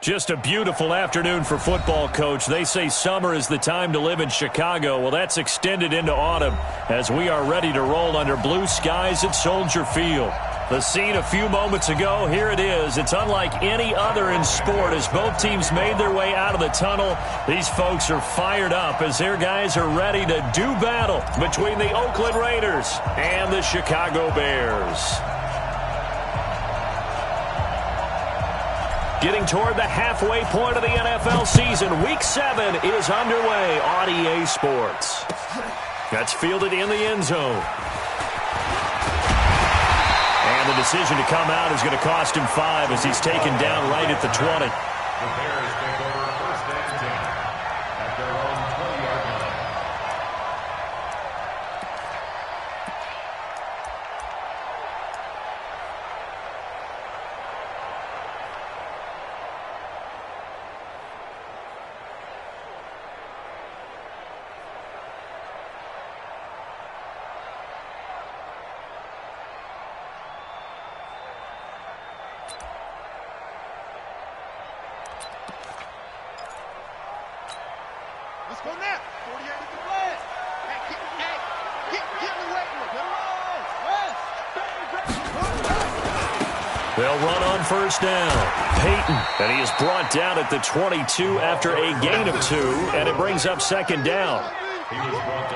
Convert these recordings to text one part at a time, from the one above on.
Just a beautiful afternoon for football, Coach. They say summer is the time to live in Chicago. Well, that's extended into autumn as we are ready to roll under blue skies at Soldier Field. The scene a few moments ago, here it is. It's unlike any other in sport as both teams made their way out of the tunnel. These folks are fired up as their guys are ready to do battle between the Oakland Raiders and the Chicago Bears. Getting toward the halfway point of the NFL season, Week 7 is underway on EA Sports. That's fielded in the end zone. And the decision to come out is going to cost him 5 as he's taken down right at the 20. The Bears take over first and 10 at their own 20-yard line. Let's go now. 48 at the blast. Get in the way. They'll run on first down. Peyton, and he is brought down at the 22 after a gain of 2, and it brings up second down.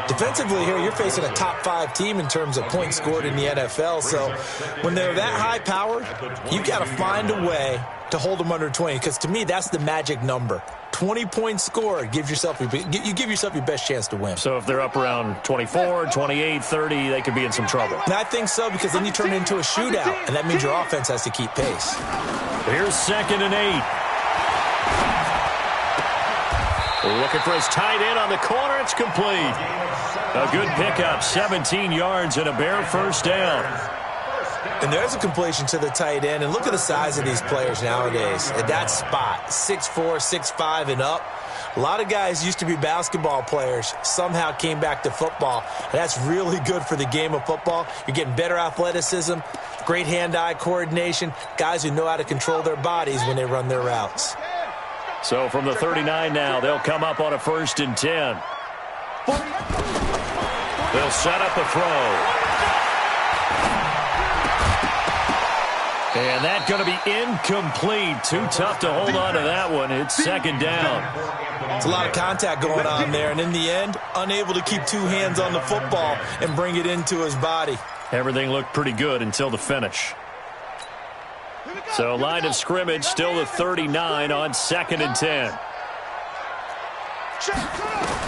Defensively here, you're facing a top 5 team in terms of points scored in the NFL. So when they're that high powered, you've got to find a way to hold them under 20, because to me, that's the magic number. 20 points scored, you give yourself your best chance to win. So if they're up around 24, 28, 30, they could be in some trouble. And I think so, because then you turn it into a shootout, and that means your offense has to keep pace. Here's 2nd and 8. Looking for his tight end on the corner. It's complete. A good pickup, 17 yards and a Bear first down. And there's a completion to the tight end. And look at the size of these players nowadays. At that spot, 6'4", 6'5", and up. A lot of guys used to be basketball players, somehow came back to football. And that's really good for the game of football. You're getting better athleticism, great hand-eye coordination, guys who know how to control their bodies when they run their routes. So from the 39 now, they'll come up on a 1st and 10. They'll set up a throw. And that's going to be incomplete. Too tough to hold on to that one. It's 2nd down. It's a lot of contact going on there. And in the end, unable to keep 2 hands on the football and bring it into his body. Everything looked pretty good until the finish. So line of scrimmage still the 39 on 2nd and 10.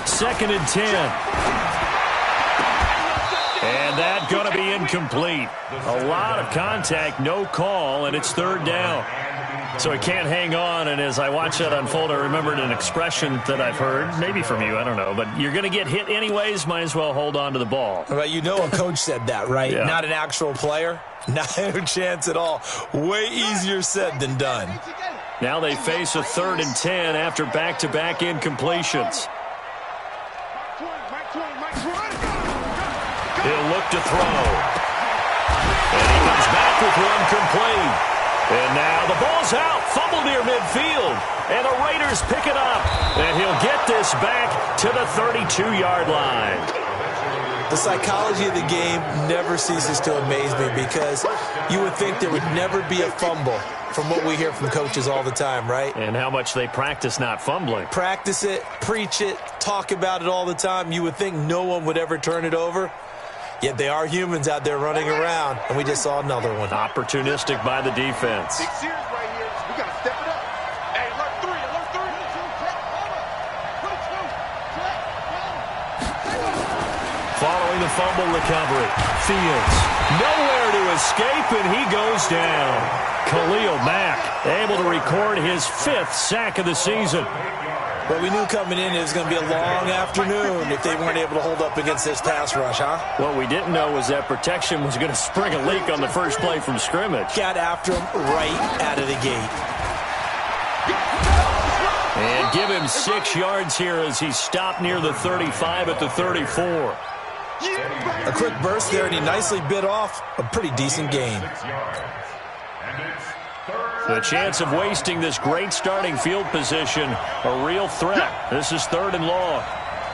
2nd and 10. And that's going to be incomplete. A lot of contact, no call, and it's 3rd down. So he can't hang on, and as I watch that unfold, I remembered an expression that I've heard, maybe from you, I don't know, but you're going to get hit anyways, might as well hold on to the ball. Well, you know a coach said that, right? Yeah. Not an actual player. Not a chance at all. Way easier said than done. Now they face a 3rd and 10 after back-to-back incompletions. He'll look to throw. And he comes back with one complete. And now the ball's out. Fumble near midfield. And the Raiders pick it up. And he'll get this back to the 32-yard line. The psychology of the game never ceases to amaze me, because you would think there would never be a fumble from what we hear from coaches all the time, right? And how much they practice not fumbling. Practice it, preach it, talk about it all the time. You would think no one would ever turn it over. Yet they are humans out there running around, and we just saw another one. Opportunistic by the defense. Big series right here. We got to step it up. Hey, alert 3, alert 3. Following the fumble recovery, Fields nowhere to escape, and he goes down. Khalil Mack able to record his 5th sack of the season. But we knew coming in it was going to be a long afternoon if they weren't able to hold up against this pass rush, huh? What we didn't know was that protection was going to spring a leak on the first play from scrimmage. Got after him right out of the gate. And give him 6 yards here as he stopped near the 35 at the 34. A quick burst there, and he nicely bit off a pretty decent gain. And it's The chance of wasting this great starting field position, a real threat. This is 3rd and long.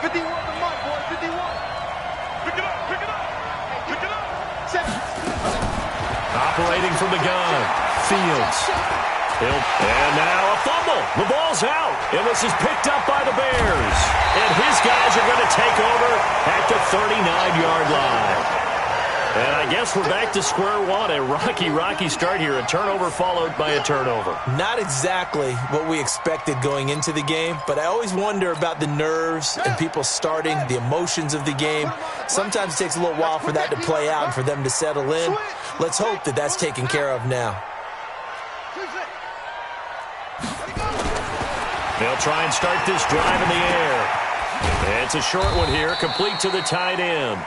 51 the mark, boys. 51. Pick it up. Pick it up. Pick it up. Operating from the gun. Fields. And now a fumble. The ball's out. And this is picked up by the Bears. And his guys are going to take over at the 39-yard line. And I guess we're back to square one. A rocky start here. A turnover followed by a turnover. Not exactly what we expected going into the game, but I always wonder about the nerves and people starting, the emotions of the game. Sometimes it takes a little while for that to play out and for them to settle in. Let's hope that that's taken care of now. They'll try and start this drive in the air. It's a short one here, complete to the tight end.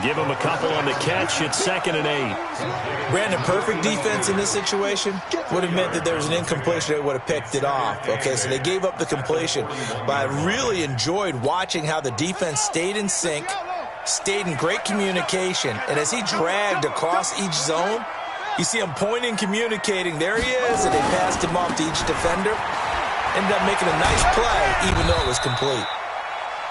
Give him a couple on the catch. It's 2nd and 8. Brandon, perfect defense in this situation would have meant that there was an incompletion that would have picked it off. Okay, so they gave up the completion. But I really enjoyed watching how the defense stayed in sync, stayed in great communication, and as he dragged across each zone, you see him pointing, communicating. There he is, and they passed him off to each defender. Ended up making a nice play, even though it was complete.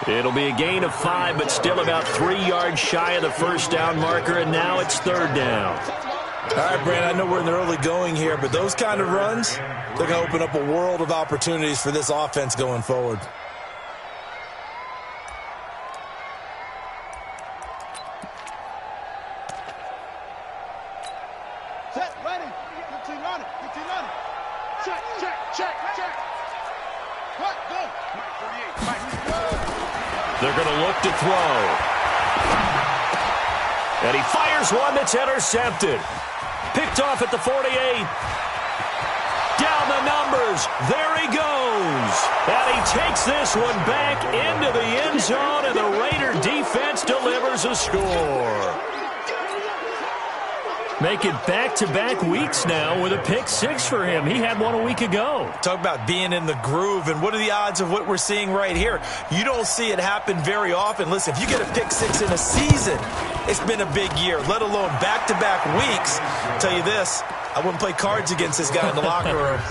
It'll be a gain of 5, but still about 3 yards shy of the first down marker, and now it's 3rd down. All right, Brandon, I know we're in the early going here, but those kind of runs, they're going to open up a world of opportunities for this offense going forward. Set, ready. 15 on it. 15 on it. Check, check, check, check. What? Go. 48. Mike. They're going to look to throw. And he fires one that's intercepted. Picked off at the 48. Down the numbers. There he goes. And he takes this one back into the end zone, and the Raider defense delivers a score. Make it back-to-back weeks now with a pick-6 for him. He had one a week ago. Talk about being in the groove, and what are the odds of what we're seeing right here? You don't see it happen very often. Listen, if you get a pick-6 in a season, it's been a big year, let alone back-to-back weeks. I'll tell you this, I wouldn't play cards against this guy in the locker room.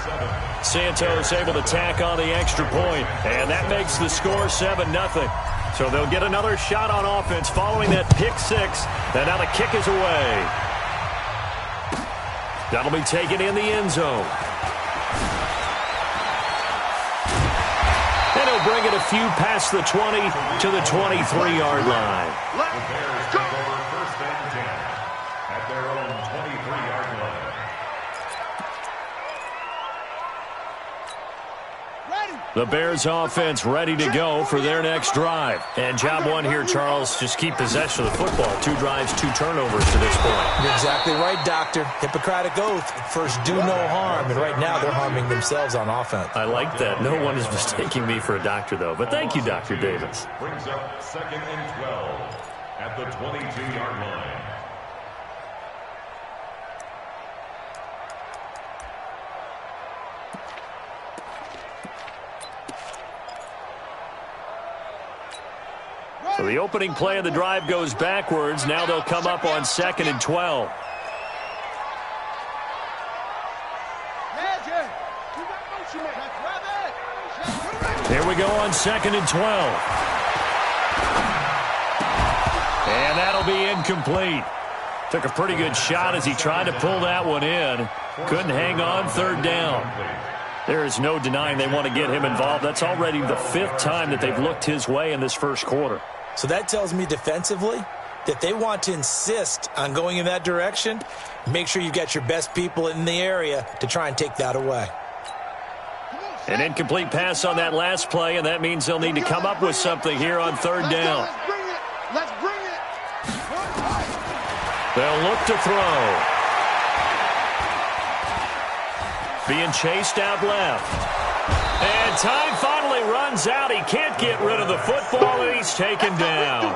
Santos able to tack on the extra point, and that makes the score 7-0. So they'll get another shot on offense following that pick-6, and now the kick is away. That'll be taken in the end zone. And he'll bring it a few past the 20 to the 23-yard line. Let's go. First and 10 at their own 23-yard line. The Bears offense ready to go for their next drive. And job one here, Charles, just keep possession of the football. 2 drives, 2 turnovers to this point. You're exactly right, Doctor. Hippocratic oath. First, do no harm. And right now, they're harming themselves on offense. I like that. No one is mistaking me for a doctor, though. But thank you, Dr. Davis. Brings up 2nd and 12 at the 22-yard line. So the opening play of the drive goes backwards. Now they'll come up on 2nd and 12. Here we go on 2nd and 12. And that'll be incomplete. Took a pretty good shot as he tried to pull that one in. Couldn't hang on, 3rd down. There is no denying they want to get him involved. That's already the 5th time that they've looked his way in this first quarter. So that tells me defensively that they want to insist on going in that direction. Make sure you've got your best people in the area to try and take that away. An incomplete pass on that last play, and that means they'll need to come up with something here on 3rd down. Let's bring it. They'll look to throw. Being chased out left. And time finally runs out. He can't get rid of the football, and he's taken down.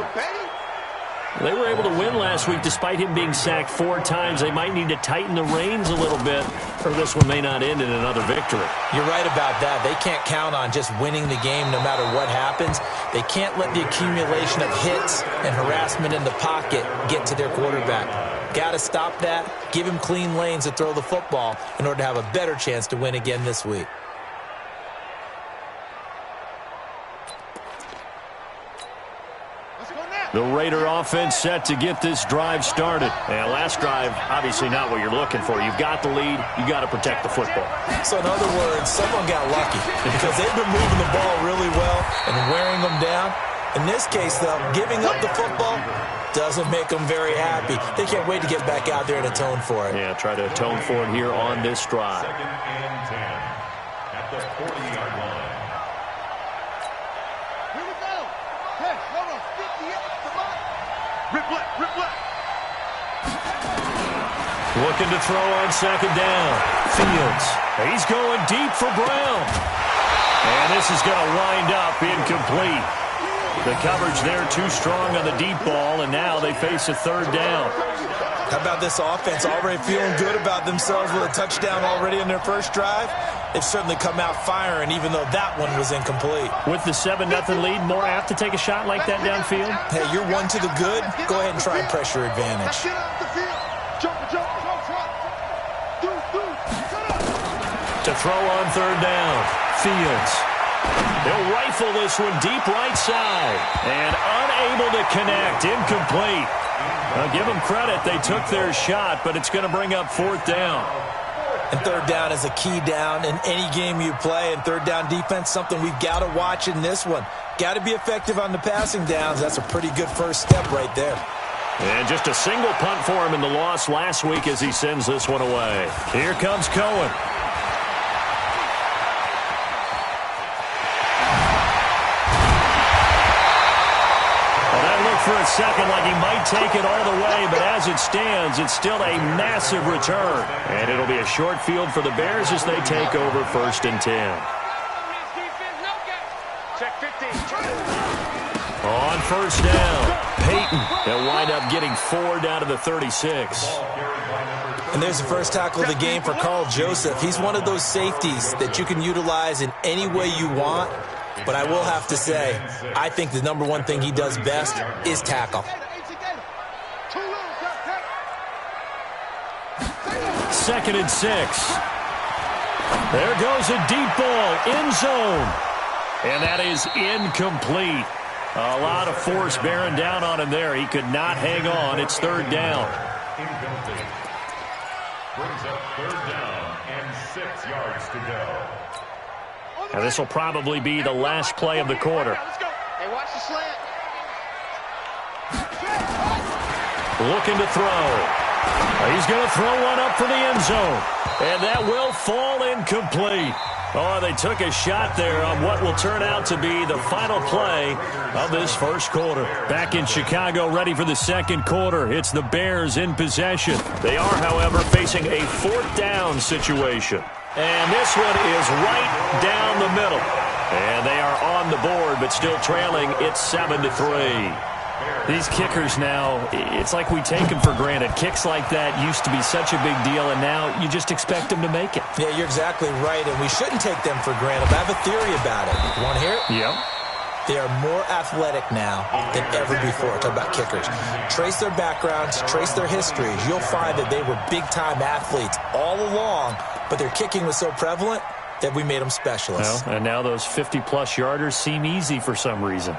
They were able to win last week despite him being sacked 4 times. They might need to tighten the reins a little bit, or this one may not end in another victory. You're right about that. They can't count on just winning the game no matter what happens. They can't let the accumulation of hits and harassment in the pocket get to their quarterback. Got to stop that, give him clean lanes to throw the football in order to have a better chance to win again this week. The Raider offense set to get this drive started. And last drive, obviously not what you're looking for. You've got the lead. You got to protect the football. So in other words, someone got lucky because they've been moving the ball really well and wearing them down. In this case, though, giving up the football doesn't make them very happy. They can't wait to get back out there and atone for it. Yeah, try to atone for it here on this drive. 2nd and 10 at the 40-yard line. Here we go. Hey, hold on. 58. Come on. Rip left. Looking to throw on 2nd down. Fields. He's going deep for Brown. And this is going to wind up incomplete. The coverage there too strong on the deep ball, and now they face a 3rd down. How about this offense already feeling good about themselves with a touchdown already in their first drive? They've certainly come out firing, even though that one was incomplete. With the 7-0 lead, more apt to take a shot like that downfield? Hey, you're one to the good. Go ahead and try and press your advantage. Get off the field. Jump. To throw on 3rd down. Fields. They'll rifle this one deep right side. And unable to connect. Incomplete. I'll give them credit. They took their shot, but it's going to bring up 4th down. And 3rd down is a key down in any game you play. And 3rd down defense, something we've got to watch in this one. Got to be effective on the passing downs. That's a pretty good first step right there. And just a single punt for him in the loss last week as he sends this one away. Here comes Cohen. For a second like he might take it all the way, but as it stands, it's still a massive return. And it'll be a short field for the Bears as they take over 1st and 10. Check 15. On 1st down, Peyton. They'll wind up getting 4 down to the 36. And there's the first tackle of the game for Carl Joseph. He's one of those safeties that you can utilize in any way you want. But I will have to say, I think the number one thing he does best is tackle. 2nd and 6. There goes a deep ball, end zone. And that is incomplete. A lot of force bearing down on him there. He could not hang on. It's 3rd down. Incomplete. Brings up 3rd down and 6 yards to go. Now this will probably be the last play of the quarter. Let's go. Hey, watch the slant. Looking to throw. He's going to throw one up for the end zone. And that will fall incomplete. Oh, they took a shot there on what will turn out to be the final play of this first quarter. Back in Chicago, ready for the 2nd quarter. It's the Bears in possession. They are, however, facing a 4th down situation. And this one is right down the middle. And they are on the board, but still trailing. It's 7-3. These kickers now, it's like we take them for granted. Kicks like that used to be such a big deal, and now you just expect them to make it. Yeah, you're exactly right, and we shouldn't take them for granted. But I have a theory about it. You want to hear it? Yep. They are more athletic now than ever before. Talk about kickers. Trace their backgrounds, trace their histories. You'll find that they were big-time athletes all along, but their kicking was so prevalent that we made them specialists. Well, and now those 50-plus yarders seem easy for some reason.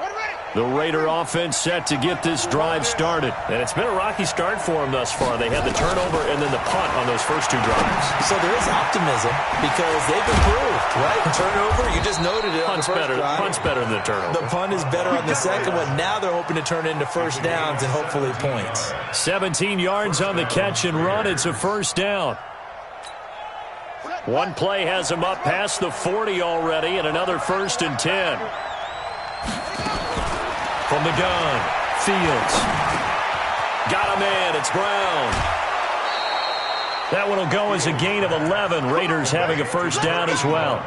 The Raider offense set to get this drive started. And it's been a rocky start for them thus far. They had the turnover and then the punt on those first 2 drives. So there is optimism because they've improved, right? Turnover, you just noted it on the first drive. Punt's better than the turnover. The punt is better on the second one. Now they're hoping to turn into 1st downs and hopefully points. 17 yards on the catch and run. It's a 1st down. One play has him up past the 40 already, and another 1st and 10. From the gun, Fields. Got him in. It's Brown. That one will go as a gain of 11. Raiders having a 1st down as well.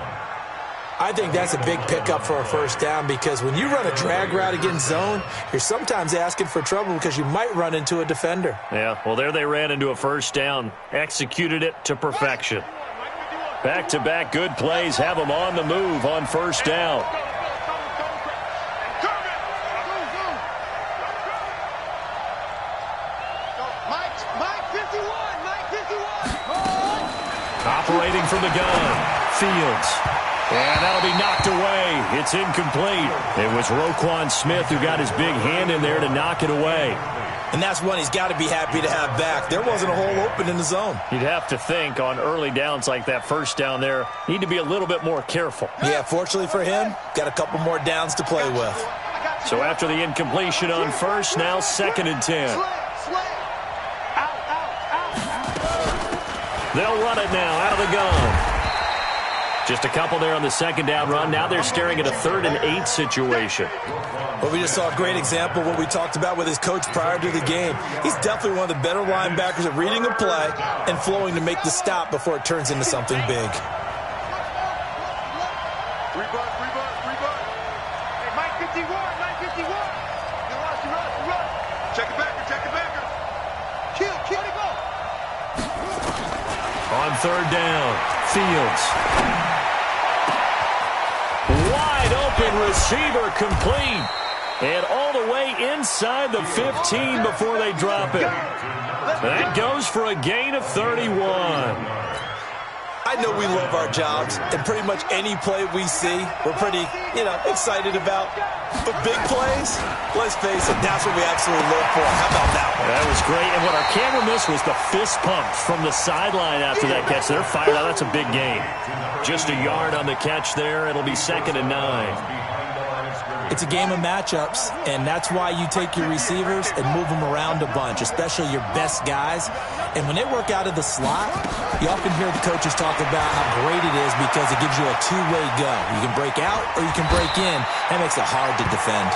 I think that's a big pickup for a 1st down because when you run a drag route against zone, you're sometimes asking for trouble because you might run into a defender. Yeah, well, there they ran into a 1st down. Executed it to perfection. Back-to-back good plays have them on the move on 1st down. Mike. Operating from the gun, Fields. And that'll be knocked away. It's incomplete. It was Roquan Smith who got his big hand in there to knock it away. And that's one he's got to be happy to have back. There wasn't a hole open in the zone. You'd have to think on early downs like that first down there, need to be a little bit more careful. Yeah, fortunately for him, got a couple more downs to play with. So after the incompletion on first, now 2nd and 10. They'll run it now out of the gun. Just a couple there on the 2nd down run. Now they're staring at a 3rd and 8 situation. Well, we just saw a great example of what we talked about with his coach prior to the game. He's definitely one of the better linebackers at reading a play and flowing to make the stop before it turns into something big. Rebound. Hey, Mike 51. Run. Check it backer. Kill it, go. On 3rd down, Fields. Wide open receiver complete. And all the way inside the 15 before they drop it. That goes for a gain of 31. I know we love our jobs, and pretty much any play we see, we're pretty, excited about. But big plays, let's face it, that's what we absolutely live for. How about that one? That was great, and what our camera missed was the fist pump from the sideline after that catch. They're fired out. That's a big gain. Just a yard on the catch there. It'll be 2nd and 9. It's a game of matchups, and that's why you take your receivers and move them around a bunch, especially your best guys. And when they work out of the slot, you often hear the coaches talk about how great it is because it gives you a two-way go. You can break out or you can break in. That makes it hard to defend.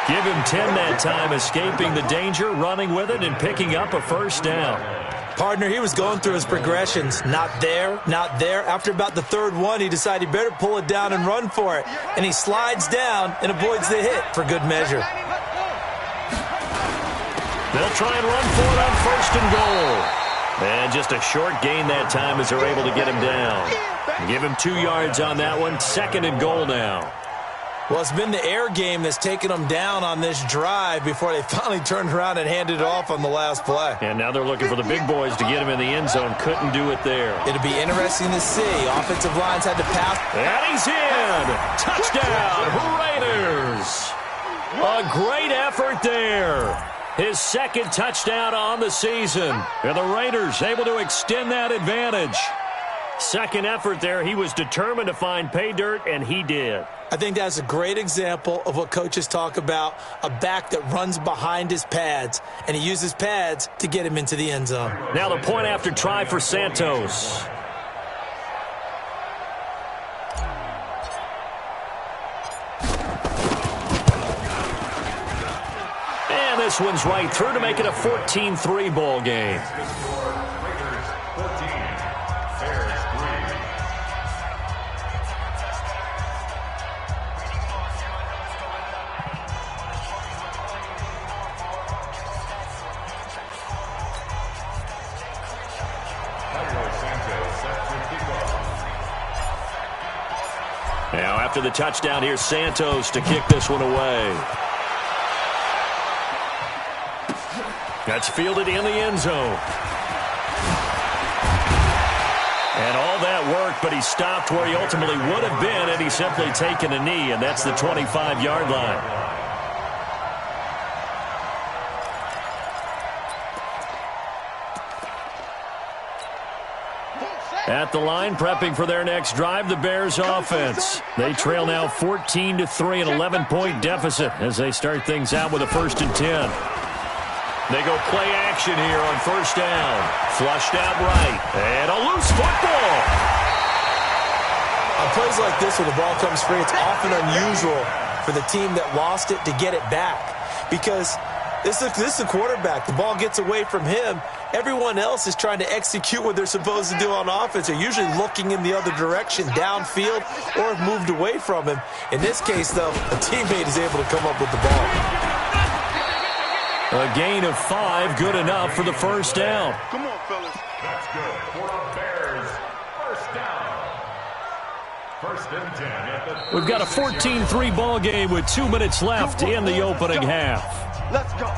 Give him 10 that time, escaping the danger, running with it, and picking up a 1st down. Partner, he was going through his progressions. Not there. After about the 3rd one, he decided he better pull it down and run for it. And he slides down and avoids the hit for good measure. They'll try and run for it on 1st and goal. And just a short gain that time as they're able to get him down. Give him 2 yards on that one. 2nd and goal now. Well, it's been the air game that's taken them down on this drive before they finally turned around and handed it off on the last play. And now they're looking for the big boys to get him in the end zone. Couldn't do it there. It'll be interesting to see. Offensive lines had to pass. And he's in. Touchdown, Raiders. A great effort there. His 2nd touchdown on the season. And the Raiders able to extend that advantage. 2nd effort there. He was determined to find pay dirt, and he did. I think that's a great example of what coaches talk about, a back that runs behind his pads, and he uses pads to get him into the end zone. Now the point after try for Santos. And this one's right through to make it a 14-3 ball game. Now after the touchdown, here's Santos to kick this one away. That's fielded in the end zone. And all that worked, but he stopped where he ultimately would have been had he simply taken a knee, and that's the 25-yard line. At the line, prepping for their next drive, the Bears offense. They trail now 14-3, an 11-point deficit as they start things out with a 1st and 10. They go play action here on 1st down. Flushed out right. And a loose football. On plays like this where the ball comes free, it's often unusual for the team that lost it to get it back. Because this is a quarterback. The ball gets away from him. Everyone else is trying to execute what they're supposed to do on offense. They're usually looking in the other direction, downfield, or have moved away from him. In this case, though, a teammate is able to come up with the ball. A gain of 5, good enough for the 1st down. Come on, fellas. That's good for the Bears. 1st down. 1st and 10 at the We've got a 14-3 ball game with 2 minutes left in the opening half. Let's go.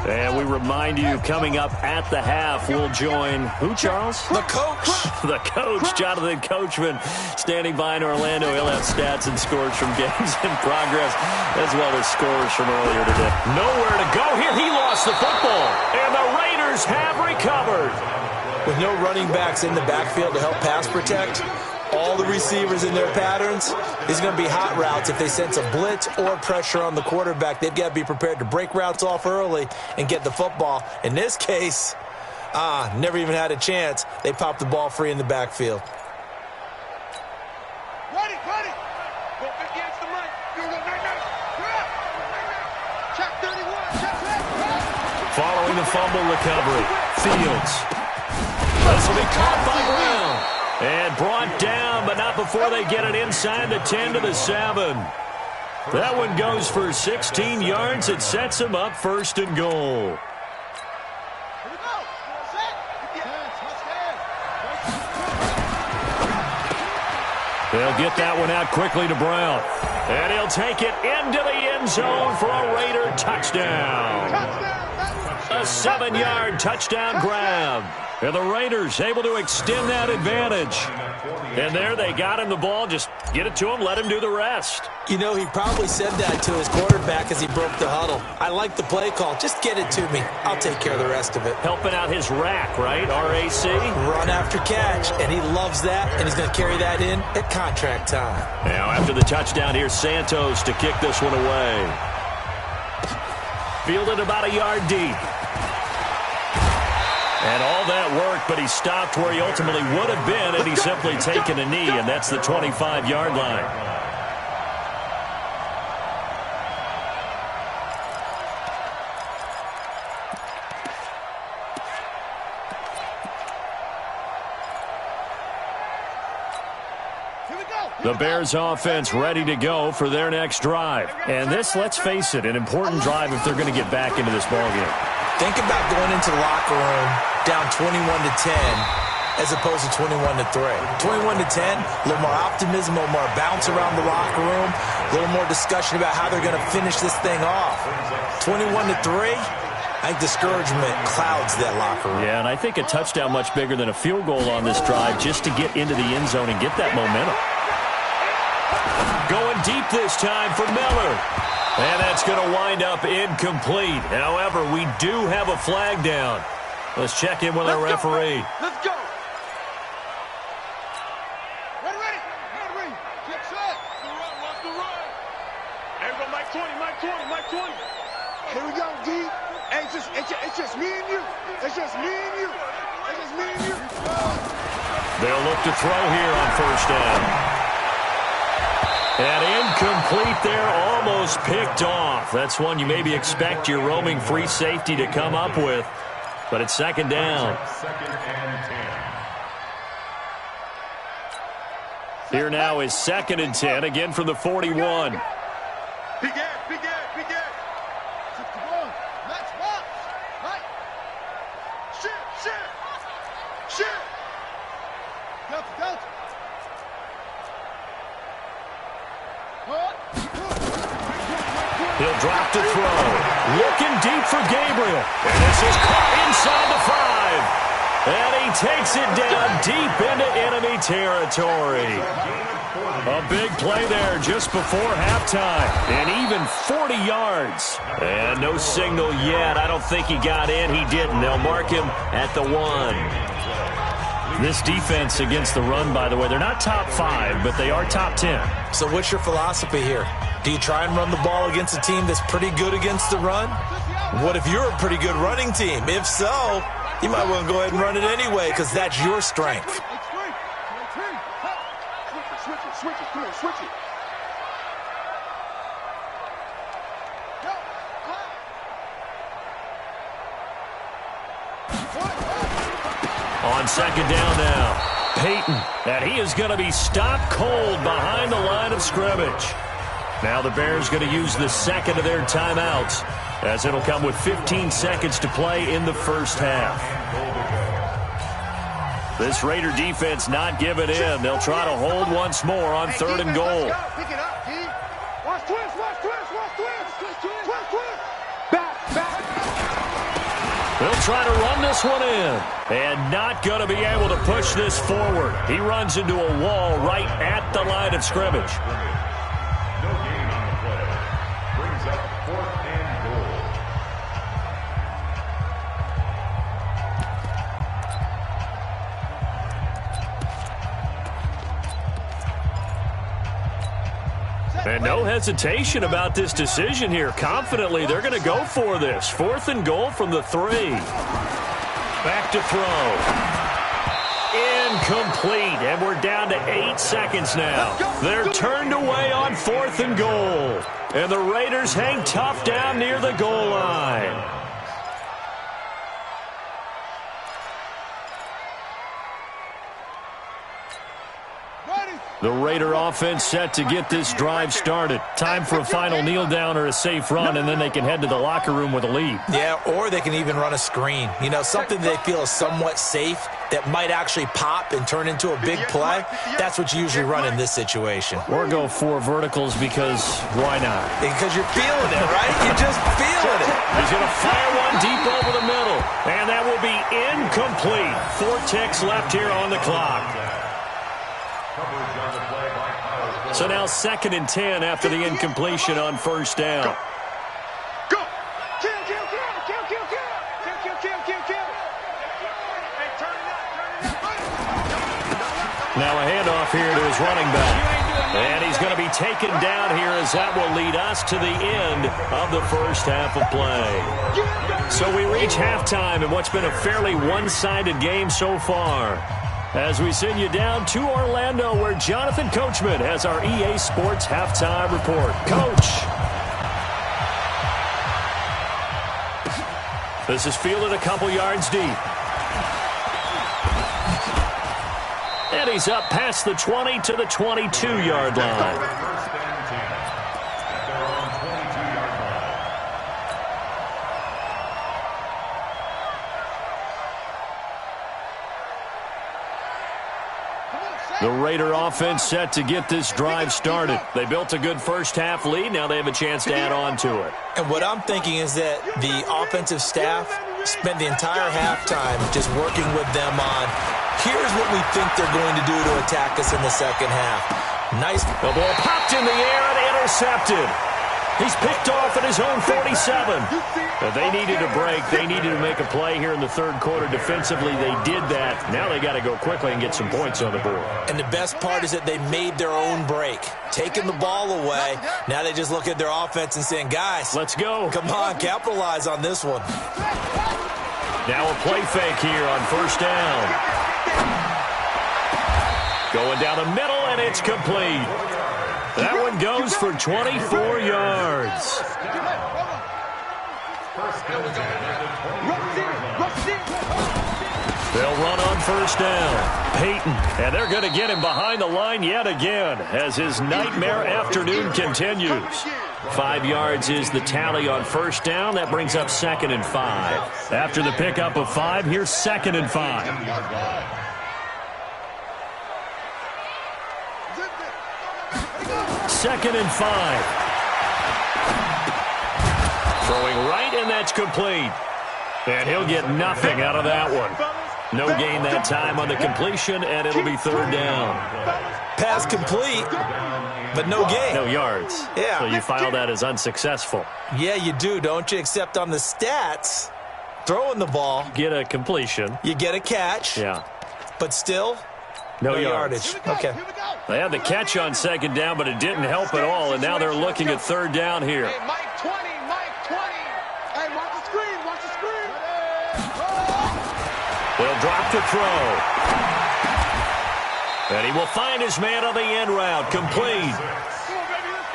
And we remind you, coming up at the half, we'll join who, Charles? The coach. The coach, Jonathan Coachman, standing by in Orlando. He'll have stats and scores from games in progress, as well as scores from earlier today. Nowhere to go here. He lost the football, and the Raiders have recovered. With no running backs in the backfield to help pass protect, all the receivers in their patterns, these are going to be hot routes. If they sense a blitz or pressure on the quarterback, they've got to be prepared to break routes off early and get the football. In this case, never even had a chance. They popped the ball free in the backfield. Ready. Go against the right. Check 31. Check that. Following the fumble recovery, Fields. This will be caught by Brown. And brought down, but not before they get it inside the 10 to the 7. That one goes for 16 yards. It sets them up 1st and goal. Here we go. Set. They'll get that one out quickly to Brown. And he'll take it into the end zone for a Raider touchdown. A 7-yard touchdown grab. And the Raiders able to extend that advantage. And there they got him the ball. Just get it to him, let him do the rest. You know, he probably said that to his quarterback as he broke the huddle. I like the play call. Just get it to me. I'll take care of the rest of it. Helping out his rack, right? RAC? Run after catch. And he loves that, and he's going to carry that in at contract time. Now, after the touchdown, here's Santos to kick this one away. Fielded about a yard deep. And all that worked, but he stopped where he ultimately would have been, and he's simply taken a knee, and that's the 25-yard line. The Bears offense ready to go for their next drive. And this, let's face it, an important drive if they're going to get back into this ballgame. Think about going into the locker room down 21-10 as opposed to 21-3. 21-10, a little more optimism, a little more bounce around the locker room, a little more discussion about how they're going to finish this thing off. 21-3, I think discouragement clouds that locker room. Yeah, and I think a touchdown much bigger than a field goal on this drive just to get into the end zone and get that momentum. Going deep this time for Miller. And that's going to wind up incomplete. However, we do have a flag down. Let's check in with our referee. Let's go. Ready. Get set. Watch the run. There we go, Mike 20. Here we go, D. Hey, it's just me and you. They'll look to throw here on 1st down. And incomplete there, almost picked off. That's one you maybe expect your roaming free safety to come up with. But it's 2nd down. 2nd and 10. Here now is 2nd and 10, again from the 41. Big air. Max box. Right. Shit. Delta. He'll drop to throw. Looking deep for Gabriel. And this is caught inside the 5. And he takes it down deep into enemy territory. A big play there just before halftime. And even 40 yards. And no signal yet. I don't think he got in. He didn't. They'll mark him at the 1. This defense against the run, by the way, they're not top 5, but they are top 10. So what's your philosophy here? Do you try and run the ball against a team that's pretty good against the run? What if you're a pretty good running team? If so, you might want to go ahead and run it anyway because that's your strength. Switch it. On 2nd down now, Peyton, and he is going to be stopped cold behind the line of scrimmage. Now the Bears going to use the 2nd of their timeouts as it'll come with 15 seconds to play in the 1st half. This Raider defense not giving in. They'll try to hold once more on 3rd and goal. Pick it up, D. Watch twist. Back. He'll try to run this one in. And not going to be able to push this forward. He runs into a wall right at the line of scrimmage. No gain on the play. Brings up 4th and goal. And no hesitation about this decision here. Confidently, they're going to go for this. 4th and goal from the 3. Back to throw. Incomplete. And we're down to 8 seconds now. They're turned away on 4th and goal. And the Raiders hang tough down near the goal line. The Raider offense set to get this drive started. Time for a final kneel down or a safe run, and then they can head to the locker room with a lead. Yeah, or they can even run a screen. You know, something they feel is somewhat safe that might actually pop and turn into a big play. That's what you usually run in this situation. Or go 4 verticals because why not? Because you're feeling it, right? You're just feeling it. He's going to fire one deep over the middle, and that will be incomplete. 4 ticks left here on the clock. So now 2nd and 10 after the incompletion on 1st down. Go! Kill! Hey, turn it up. Now a handoff here to his running back. And he's going to be taken down here as that will lead us to the end of the first half of play. So we reach halftime in what's been a fairly one-sided game so far. As we send you down to Orlando, where Jonathan Coachman has our EA Sports halftime report. Coach. This is fielded a couple yards deep. And he's up past the 20 to the 22-yard line. 1st and 10 at their own 22-yard line. The Raider offense set to get this drive started. They built a good first-half lead. Now they have a chance to add on to it. And what I'm thinking is that the offensive staff spent the entire halftime just working with them on, here's what we think they're going to do to attack us in the second half. Nice. The ball popped in the air and intercepted. He's picked off at his own 47. But they needed a break. They needed to make a play here in the 3rd quarter. Defensively, they did that. Now they got to go quickly and get some points on the board. And the best part is that they made their own break, taking the ball away. Now they just look at their offense and saying, guys, let's go. Come on, capitalize on this one. Now a play fake here on 1st down. Going down the middle, and it's complete. That one goes for 24 yards. They'll run on 1st down. Peyton, and they're going to get him behind the line yet again as his nightmare afternoon continues. 5 yards is the tally on 1st down. That brings up 2nd and 5. After the pickup of 5, here's 2nd and 5. Second and 5. Throwing right, and that's complete. And he'll get nothing out of that one. No gain that time on the completion, and it'll be 3rd down. Pass complete, but no gain. No yards. Yeah. So you file that as unsuccessful. Yeah, you do, don't you? Except on the stats, throwing the ball. Get a completion. You get a catch. Yeah. But still, no yardage. Okay. They had the catch on 2nd down, but it didn't help at all, and now they're looking at 3rd down here. Hey, Mike 20. Hey, watch the screen. They'll drop to throw. And he will find his man on the end route. Complete.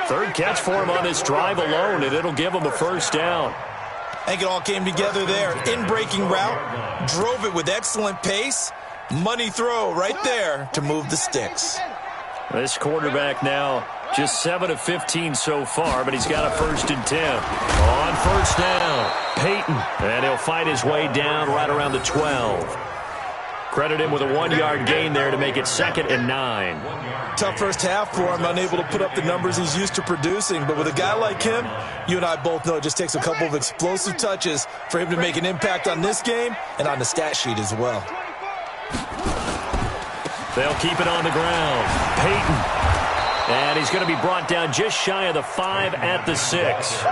3rd catch for him on this drive alone, and it'll give him a 1st down. I think it all came together there. In-breaking route, drove it with excellent pace. Money throw right there to move the sticks. This quarterback now just 7 of 15 so far, but he's got a 1st and 10. On 1st down, Peyton, and he'll fight his way down right around the 12. Credit him with a 1-yard gain there to make it 2nd and 9. Tough first half for him, unable to put up the numbers he's used to producing. But with a guy like him, you and I both know it just takes a couple of explosive touches for him to make an impact on this game and on the stat sheet as well. They'll keep it on the ground. Peyton. And he's going to be brought down just shy of the 5 at the 6.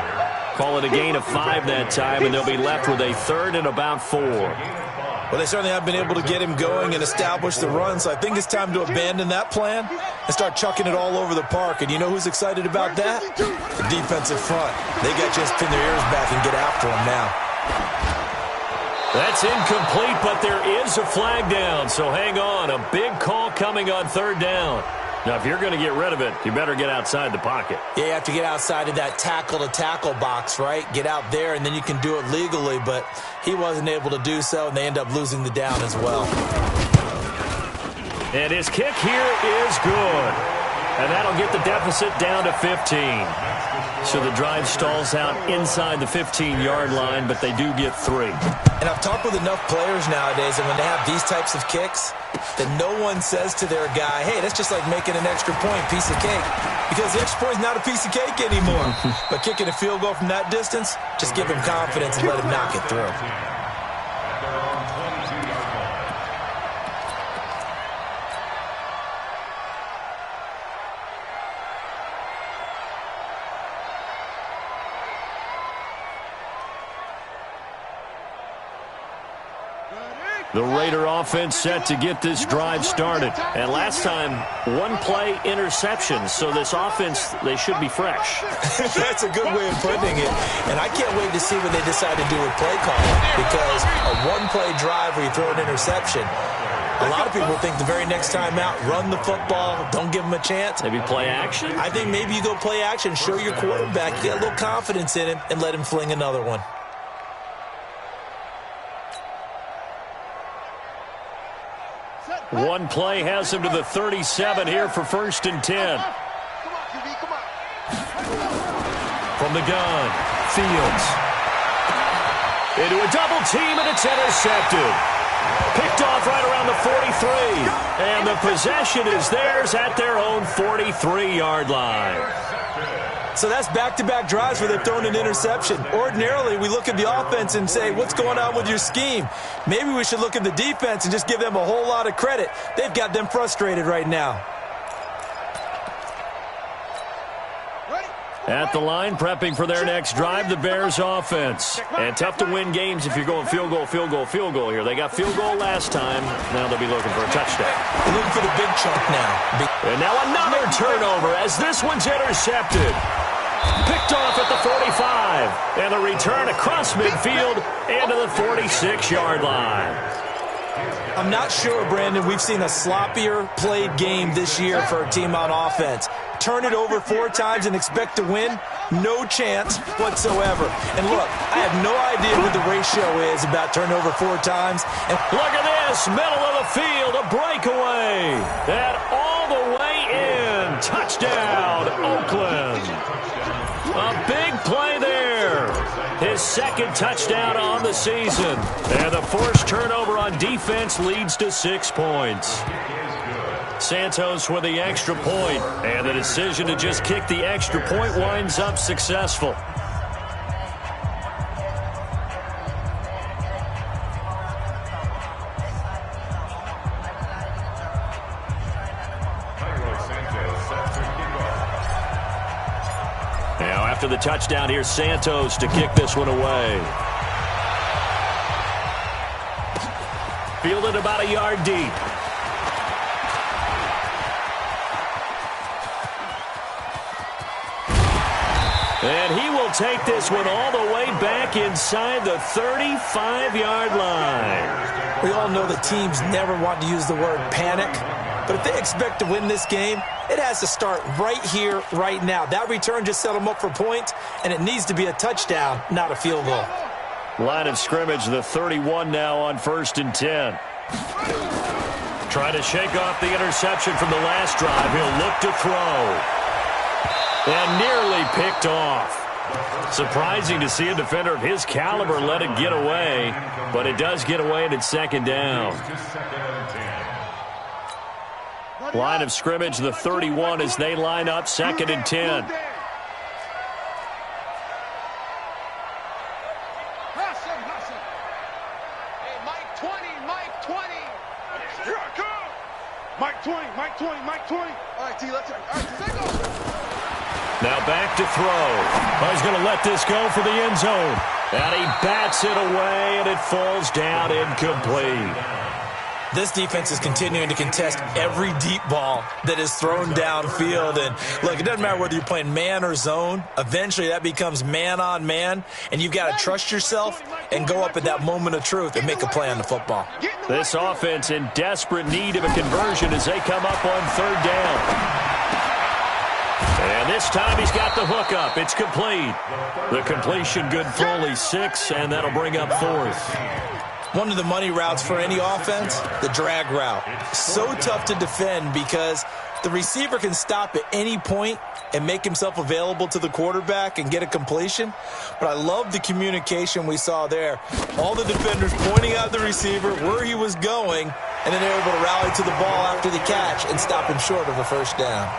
Call it a gain of 5 that time, and they'll be left with a 3rd and about 4. Well, they certainly have been able to get him going and establish the run, so I think it's time to abandon that plan and start chucking it all over the park. And you know who's excited about that? The defensive front. They got to just pin their ears back and get after him now. That's incomplete, but there is a flag down, so hang on. A big call coming on 3rd down. Now, if you're going to get rid of it, you better get outside the pocket. Yeah, you have to get outside of that tackle-to-tackle box, right? Get out there, and then you can do it legally, but he wasn't able to do so, and they end up losing the down as well. And his kick here is good. And that'll get the deficit down to 15. So the drive stalls out inside the 15-yard line, but they do get 3. And I've talked with enough players nowadays, and when they have these types of kicks, that no one says to their guy, hey, that's just like making an extra point, piece of cake. Because the extra point is not a piece of cake anymore. But kicking a field goal from that distance, just give him confidence and let him knock it through. The Raider offense set to get this drive started. And last time, 1-play interception. So this offense, they should be fresh. That's a good way of putting it. And I can't wait to see what they decide to do with play calling. Because a 1-play drive where you throw an interception, a lot of people think the very next time out, run the football, don't give them a chance. Maybe play action? I think maybe you go play action, show your quarterback, get a little confidence in him, and let him fling another one. One play has him to the 37 here for 1st and 10. From the gun, Fields. Into a double team, and it's intercepted. Picked off right around the 43. And the possession is theirs at their own 43-yard line. So that's back-to-back drives where they've thrown an interception. Ordinarily, we look at the offense and say, what's going on with your scheme? Maybe we should look at the defense and just give them a whole lot of credit. They've got them frustrated right now. At the line, prepping for their next drive, the Bears offense. And tough to win games if you're going field goal, field goal, field goal here. They got field goal last time. Now they'll be looking for a touchdown. They're looking for the big chunk now. And now another turnover as this one's intercepted. Picked off at the 45. And a return across midfield and to the 46-yard line. I'm not sure, Brandon, we've seen a sloppier played game this year for a team on offense. Turn it over 4 times and expect to win? No chance whatsoever. And look, I have no idea what the ratio is about turnover 4 times. And look at this, middle of the field, a breakaway. And all the way in. Touchdown, Oakland. A big play there. His 2nd touchdown on the season. And the forced turnover on defense leads to 6 points. Santos with the extra point, and the decision to just kick the extra point winds up successful. Now after the touchdown, here's Santos to kick this one away. Fielded about a yard deep. And he will take this one all the way back inside the 35-yard line. We all know that teams never want to use the word panic, but if they expect to win this game, it has to start right here, right now. That return just set them up for points, and it needs to be a touchdown, not a field goal. Line of scrimmage, the 31 now on 1st and 10. Trying to shake off the interception from the last drive. He'll look to throw. And nearly picked off. Surprising to see a defender of his caliber let it get away, but it does get away and it's second down. Line of scrimmage, the 31 as they line up, second and 10. Mike 20, Mike 20, Mike 20. All right, T, let's go. Now back to throw. He's going to let this go for the end zone. And he bats it away, and it falls down incomplete. This defense is continuing to contest every deep ball that is thrown downfield. And, look, it doesn't matter whether you're playing man or zone. Eventually, that becomes man-on-man, and you've got to trust yourself and go up at that moment of truth and make a play on the football. This offense in desperate need of a conversion as they come up on third down. And this time he's got the hook up. It's complete. The completion good for only 6, and that'll bring up fourth. One of the money routes for any offense, the drag route. So tough to defend because the receiver can stop at any point and make himself available to the quarterback and get a completion. But I love the communication we saw there. All the defenders pointing out the receiver, where he was going, and then they were able to rally to the ball after the catch and stop him short of a first down.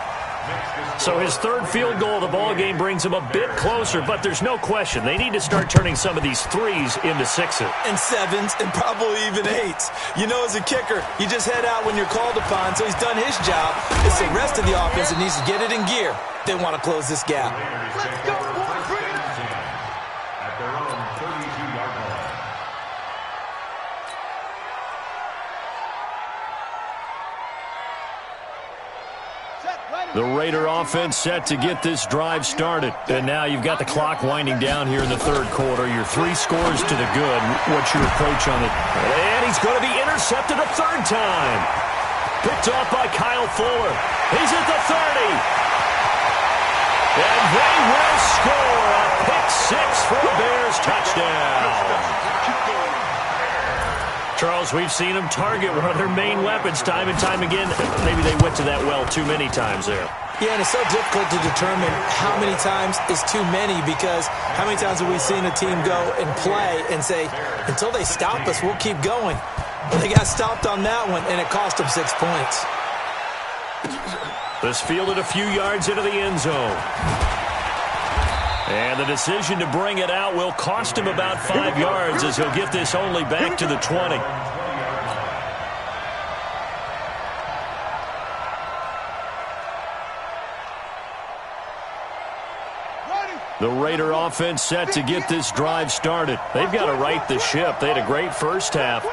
So his third field goal of the ball game brings him a bit closer, but there's no question they need to start turning some of these threes into 6s. And 7s and probably even 8s. You know, as a kicker, you just head out when you're called upon, so he's done his job. It's the rest of the offense that needs to get it in gear. They want to close this gap. Let's go, boys. Bring it up. At their own 32-yard line. The Raider offense set to get this drive started. And now you've got the clock winding down here in the third quarter. Your 3 scores to the good. What's your approach on it? And he's going to be intercepted a third time. Picked off by Kyle Fuller. He's at the 30. And they will score a pick-6 for a Bears touchdown. Charles, we've seen them target one of their main weapons time and time again. Maybe they went to that well too many times there. Yeah, and it's so difficult to determine how many times is too many because how many times have we seen a team go and play and say, until they stop us, we'll keep going. Well, they got stopped on that one, and it cost them 6 points. This fielded a few yards into the end zone. And the decision to bring it out will cost him about 5 yards as he'll get this only back to the 20. The Raider offense set to get this drive started. They've got to right the ship. They had a great first half,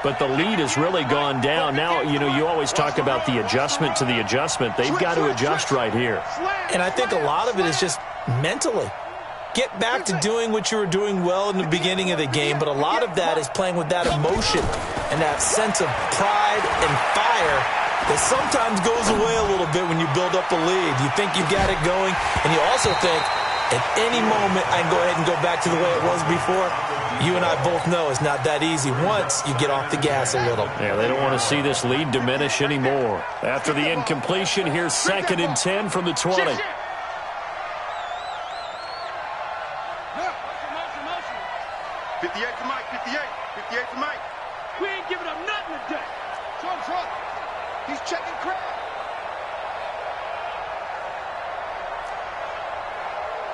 but the lead has really gone down. Now, you know, you always talk about the adjustment to the adjustment. They've got to adjust right here. And I think a lot of it is just mentally. Get back to doing what you were doing well in the beginning of the game, but a lot of that is playing with that emotion and that sense of pride and fire that sometimes goes away a little bit when you build up a lead. You think you've got it going, and you also think, at any moment, I can go ahead and go back to the way it was before. You and I both know it's not that easy once you get off the gas a little. Yeah, they don't want to see this lead diminish anymore. After the incompletion, here's 2nd and 10 from the 20. 58 to Mike, 58 to Mike. We ain't giving up nothing today. Trump. He's checking crowd.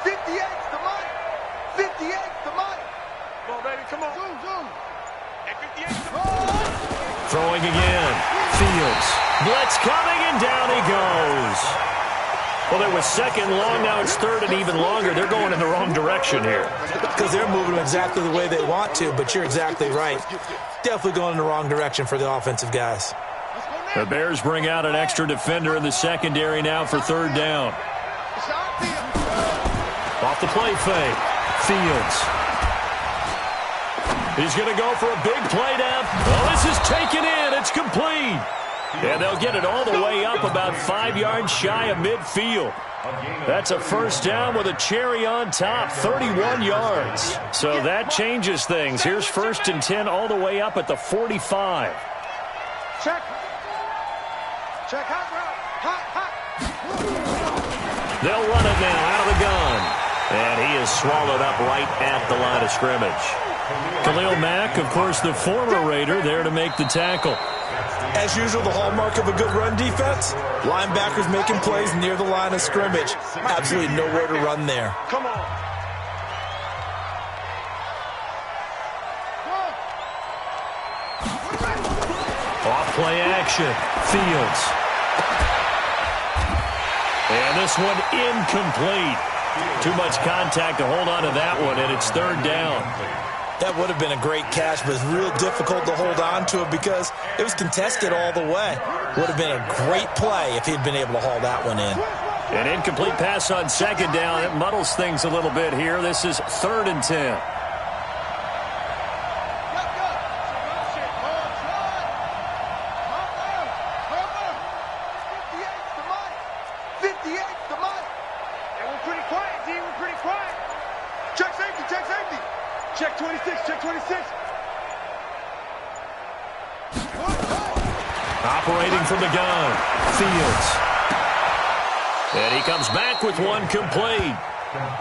58's the money. 58's the money. Come on, baby, come on. Zoom. And 58's the money. Throwing again. Fields. Blitz coming, and down he goes. Well, there was 2nd long. Now it's 3rd and even longer. They're going in the wrong direction here. Because they're moving exactly the way they want to, but you're exactly right. Definitely going in the wrong direction for the offensive guys. The Bears bring out an extra defender in the secondary now for 3rd down. Off the play fake. Fields. He's going to go for a big play down. Oh, this is taken in. It's complete. And they'll get it all the way up about 5 yards shy of midfield. That's a first down with a cherry on top, 31 yards. So that changes things. Here's 1st and 10 all the way up at the 45. Check hot route. Hot. They'll run it now out of the gun. And he is swallowed up right at the line of scrimmage. Khalil Mack, of course, the former Raider, there to make the tackle. As usual, the hallmark of a good run defense, linebackers making plays near the line of scrimmage. Absolutely nowhere to run there. Come on. Off play action. Fields. And this one incomplete. Too much contact to hold on to that one, and it's third down. That would have been a great catch, but it's real difficult to hold on to it because it was contested all the way. Would have been a great play if he'd been able to haul that one in. An incomplete pass on second down. It muddles things a little bit here. This is 3rd and 10. Check 26, check 26. Operating from the gun, Fields. And he comes back with one complete.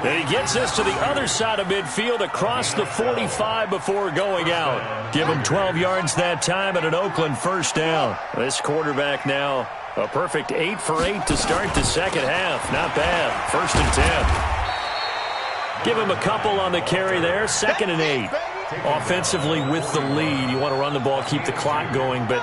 And he gets this to the other side of midfield across the 45 before going out. Give him 12 yards that time and an Oakland first down. This quarterback now a perfect 8 for 8 to start the second half. Not bad. 1st and 10. Give him a couple on the carry there. 2nd and 8. Offensively with the lead, you want to run the ball, keep the clock going, but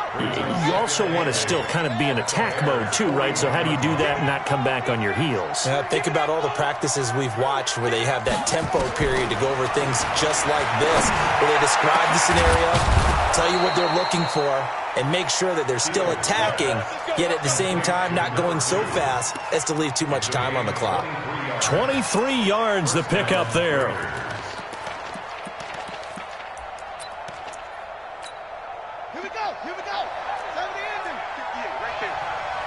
you also want to still kind of be in attack mode too, right? So how do you do that and not come back on your heels? Think about all the practices we've watched where they have that tempo period to go over things just like this, where they describe the scenario, tell you what they're looking for, and make sure that they're still attacking, yet at the same time not going so fast as to leave too much time on the clock. 23 yards the pickup there. Here we go, here we go. 70 ending. 58 right there.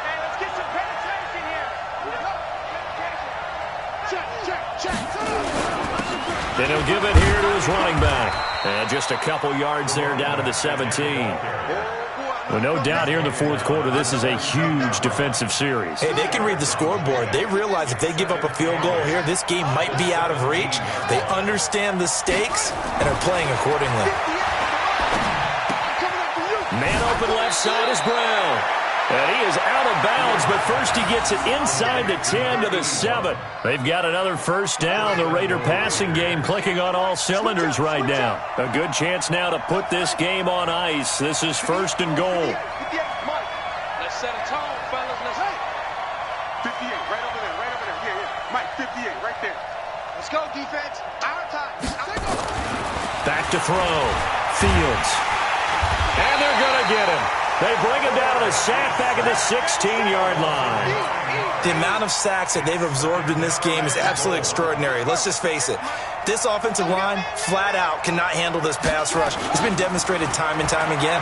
Hey, let's get some penetration here. Check. Then he'll give it here to his running back. And just a couple yards there down to the 17. Well, no doubt here in the fourth quarter, this is a huge defensive series. Hey, they can read the scoreboard. They realize if they give up a field goal here, this game might be out of reach. They understand the stakes and are playing accordingly. Man open left side is Brown. And he is out of bounds, but first he gets it inside the 10 to the 7. They've got another first down. The Raider passing game clicking on all cylinders right now. A good chance now to put this game on ice. This is 1st and goal. Let's set a tone, fellas. Let's 58, right over there. Yeah. Mike, 58, right there. Let's go, defense. Our time. Back to throw. Fields. And they're going to get him. They bring him down to the sack back at the 16-yard line. The amount of sacks that they've absorbed in this game is absolutely extraordinary. Let's just face it. This offensive line, flat out, cannot handle this pass rush. It's been demonstrated time and time again.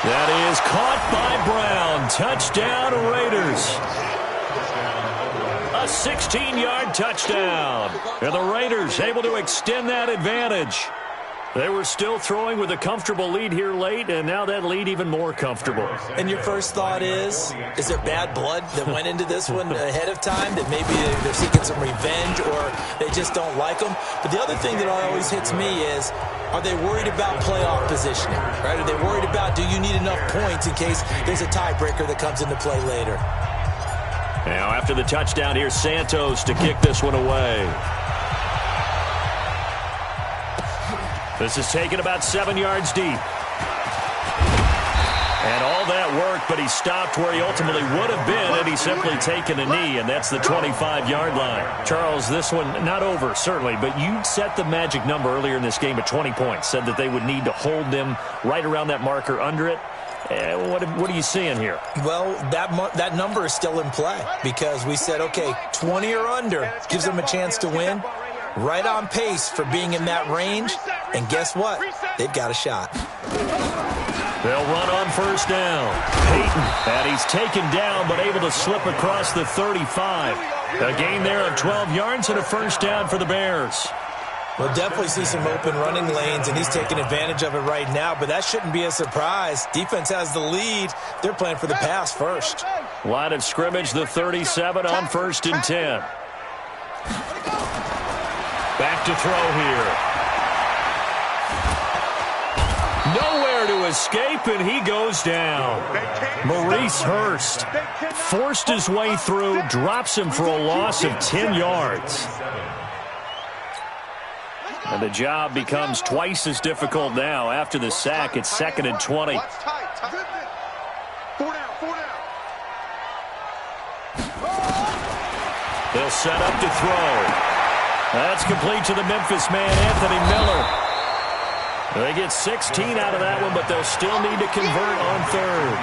That is caught by Brown. Touchdown, Raiders. A 16-yard touchdown. And the Raiders able to extend that advantage. They were still throwing with a comfortable lead here late, and now that lead even more comfortable. And your first thought is there bad blood that went into this one ahead of time, that maybe they're seeking some revenge or they just don't like them? But the other thing that always hits me is, are they worried about playoff positioning? Right? Are they worried about, do you need enough points in case there's a tiebreaker that comes into play later? Now after the touchdown, here's Santos to kick this one away. This is taken about 7 yards deep. And all that work, but he stopped where he ultimately would have been had he simply taken a knee, and that's the 25-yard line. Charles, this one not over, certainly, but you set the magic number earlier in this game at 20 points, said that they would need to hold them right around that marker under it. What are you seeing here? Well, that number is still in play because we said, okay, 20 or under gives them a chance to win. Right on pace for being in that range. And guess what? They've got a shot. They'll run on first down. Peyton, and he's taken down but able to slip across the 35. A gain there of 12 yards and a first down for the Bears. We'll definitely see some open running lanes, and he's taking advantage of it right now, but that shouldn't be a surprise. Defense has the lead. They're playing for the pass first. Line of scrimmage, the 37 on 1st and 10. Back to throw here. Nowhere to escape, and he goes down. Maurice Hurst forced his way through, drops him for a loss of 10 yards. And the job becomes twice as difficult now. After the sack, it's 2nd and 20. They'll set up to throw. That's complete to the Memphis man, Anthony Miller. They get 16 out of that one, but they'll still need to convert on 3rd.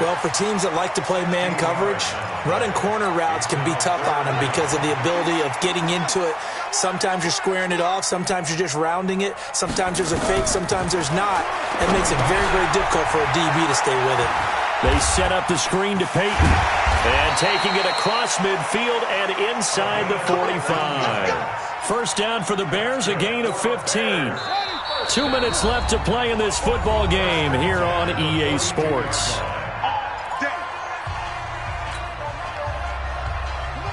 Well, for teams that like to play man coverage, running corner routes can be tough on them because of the ability of getting into it. Sometimes you're squaring it off. Sometimes you're just rounding it. Sometimes there's a fake. Sometimes there's not. It makes it very, very difficult for a DB to stay with it. They set up the screen to Peyton. And taking it across midfield and inside the 45. First down for the Bears, a gain of 15. 2 minutes left to play in this football game here on EA Sports.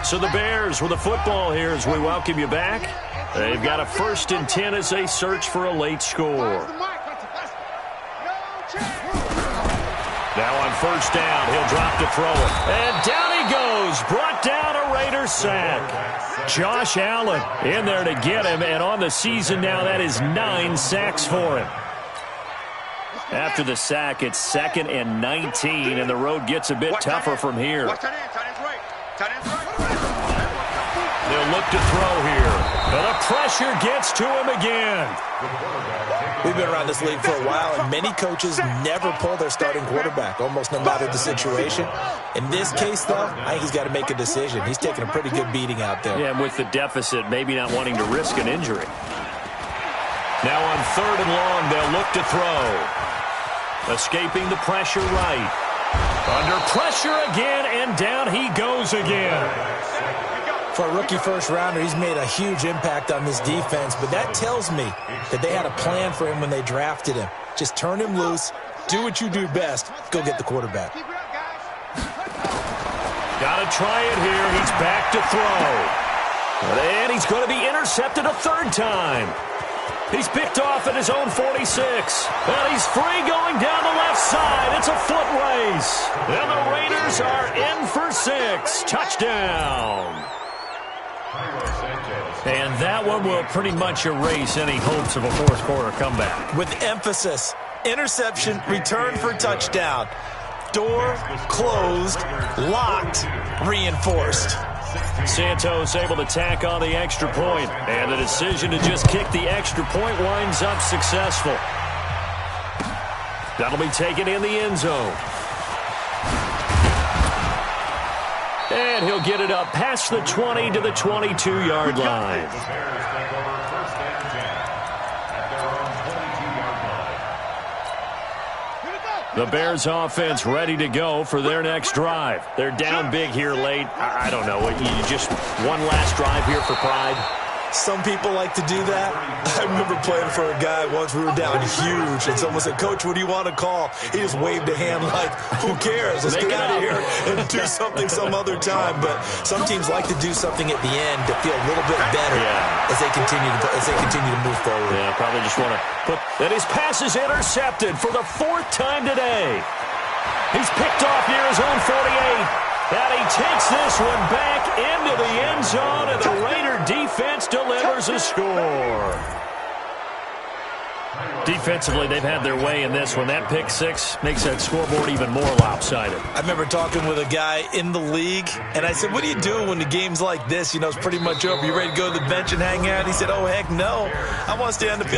So the Bears with the football here as we welcome you back. They've got a 1st and 10 as they search for a late score. Now on 1st down, he'll drop to throw it. And down he goes. Brought down a Raider sack. Josh Allen in there to get him. And on the season now, that is 9 sacks for him. After the sack, it's 2nd and 19. And the road gets a bit tougher from here. They'll look to throw here. But the pressure gets to him again. We've been around this league for a while, and many coaches never pull their starting quarterback, almost no matter the situation. In this case, though, I think he's got to make a decision. He's taking a pretty good beating out there. Yeah, and with the deficit, maybe not wanting to risk an injury. Now on 3rd and long, they'll look to throw. Escaping the pressure right. Under pressure again, and down he goes again. For a rookie first-rounder, he's made a huge impact on this defense, but that tells me that they had a plan for him when they drafted him. Just turn him loose, do what you do best, go get the quarterback. Got to try it here. He's back to throw. And he's going to be intercepted a 3rd time. He's picked off at his own 46. And he's free going down the left side. It's a foot race. And the Raiders are in for 6. Touchdown. And that one will pretty much erase any hopes of a 4th quarter comeback. With emphasis, interception, return for touchdown. Door closed, locked, reinforced. Santos able to tack on the extra point, and the decision to just kick the extra point winds up successful. That'll be taken in the end zone. And he'll get it up past the 20 to the 22-yard line. The Bears offense ready to go for their next drive. They're down big here late. I don't know. You just one last drive here for pride. Some people like to do that. I remember playing for a guy once. We were down huge, and someone said, "Coach, what do you want to call?" He just waved a hand like, "Who cares? Let's get out of here and do something some other time." But some teams like to do something at the end to feel a little bit better as they continue to move forward. Yeah, probably just want to put that. His pass is intercepted for the 4th time today. He's picked off near his own 48. And he takes this one back into the end zone, and the Raider defense delivers a score. Defensively, they've had their way in this one. That pick 6 makes that scoreboard even more lopsided. I remember talking with a guy in the league, and I said, "What do you do when the game's like this? You know, it's pretty much over. You ready to go to the bench and hang out?" He said, "Oh, heck no. I want to stay on the field